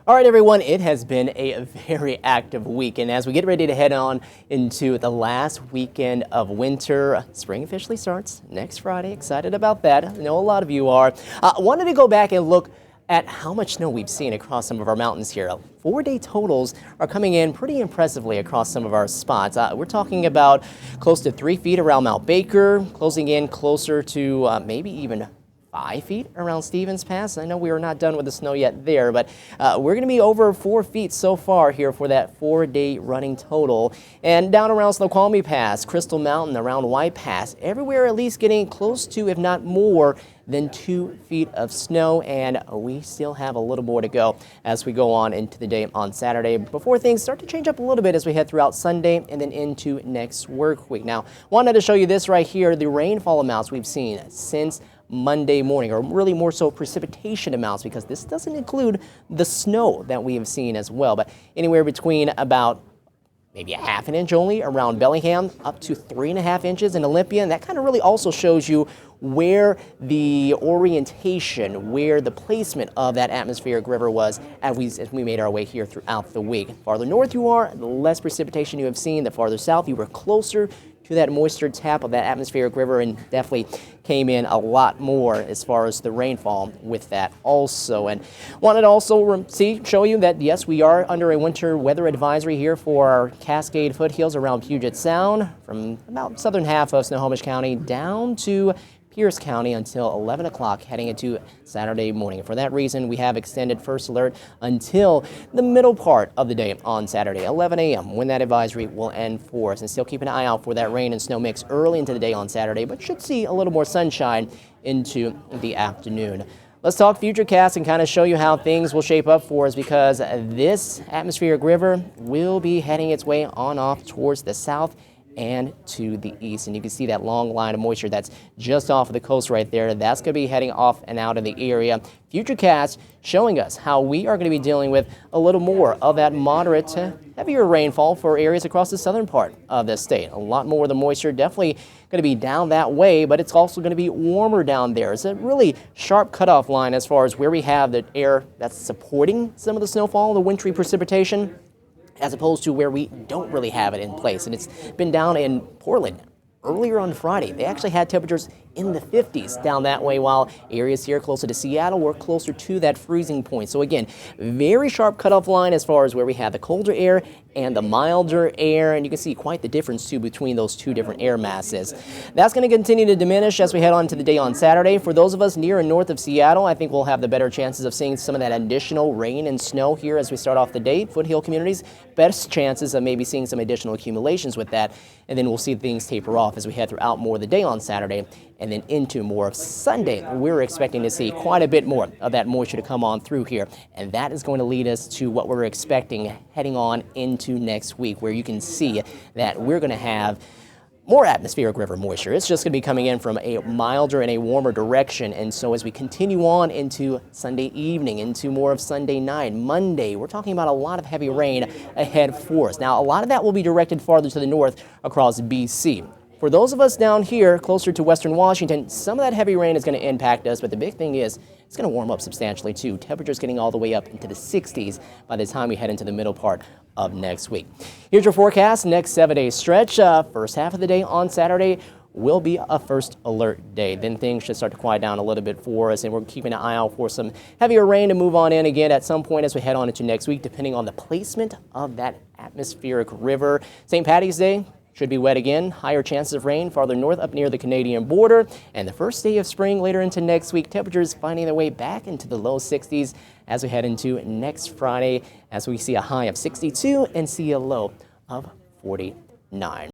All right, everyone, it has been a very active week, and as we get ready to head on into the last weekend of winter, spring officially starts next Friday. Excited about that. I know a lot of you are. Wanted to go back and look at how much snow we've seen across some of our mountains here. 4-day totals are coming in pretty impressively across some of our spots. We're talking about close to 3 feet around Mount Baker, closing in closer to maybe even 5 feet around Stevens Pass. I know we are not done with the snow yet there, but we're going to be over 4 feet so far here for that 4-day running total. And down around Snoqualmie Pass, Crystal Mountain, around White Pass, everywhere at least getting close to, if not more, than 2 feet of snow, and we still have a little more to go as we go on into the day on Saturday before things start to change up a little bit as we head throughout Sunday and then into next work week. Now, wanted to show you this right here, the rainfall amounts we've seen since Monday morning, or really more so precipitation amounts, because this doesn't include the snow that we have seen as well, but anywhere between about maybe a ½ inch only around Bellingham, up to 3.5 inches in Olympia. And that kind of really also shows you where the orientation, where the placement of that atmospheric river was as we made our way here throughout the week. The farther north you are, the less precipitation you have seen. The farther south, you were closer to that moisture tap of that atmospheric river, and definitely came in a lot more as far as the rainfall with that also. And wanted to also show you that yes, we are under a winter weather advisory here for our Cascade foothills around Puget Sound, from about southern half of Snohomish County down to Pierce County until 11 o'clock heading into Saturday morning. For that reason, we have extended first alert until the middle part of the day on Saturday, 11 a.m., when that advisory will end for us. And still keep an eye out for that rain and snow mix early into the day on Saturday, but should see a little more sunshine into the afternoon. Let's talk futurecast and kind of show you how things will shape up for us, because this atmospheric river will be heading its way on off towards the south and to the east. And you can see that long line of moisture that's just off of the coast right there. That's going to be heading off and out of the area. Futurecast showing us how we are going to be dealing with a little more of that moderate to heavier rainfall for areas across the southern part of the state. A lot more of the moisture definitely going to be down that way, but it's also going to be warmer down there. It's a really sharp cutoff line as far as where we have the air that's supporting some of the snowfall, the wintry precipitation, as opposed to where we don't really have it in place. And it's been down in Portland earlier on Friday. They actually had temperatures in the 50s down that way, while areas here closer to Seattle were closer to that freezing point. So again, very sharp cutoff line as far as where we have the colder air and the milder air, and you can see quite the difference too between those two different air masses. That's going to continue to diminish as we head on to the day on Saturday. For those of us near and north of Seattle, I think we'll have the better chances of seeing some of that additional rain and snow here as we start off the day. Foothill communities, best chances of maybe seeing some additional accumulations with that, and then we'll see things taper off as we head throughout more of the day on Saturday and then into more of Sunday. We're expecting to see quite a bit more of that moisture to come on through here, and that is going to lead us to what we're expecting heading on into next week, where you can see that we're going to have more atmospheric river moisture. It's just going to be coming in from a milder and a warmer direction. And so as we continue on into Sunday evening, into more of Sunday night, Monday, we're talking about a lot of heavy rain ahead for us. Now, a lot of that will be directed farther to the north across BC. For those of us down here closer to western Washington, some of that heavy rain is going to impact us, but the big thing is it's going to warm up substantially too. Temperatures getting all the way up into the 60s by the time we head into the middle part of next week. Here's your forecast. Next 7-day stretch. First half of the day on Saturday will be a first alert day. Then things should start to quiet down a little bit for us, and we're keeping an eye out for some heavier rain to move on in again at some point as we head on into next week, depending on the placement of that atmospheric river. St. Paddy's Day should be wet again. Higher chances of rain farther north up near the Canadian border. And the first day of spring later into next week, temperatures finding their way back into the low 60s as we head into next Friday, as we see a high of 62 and see a low of 49.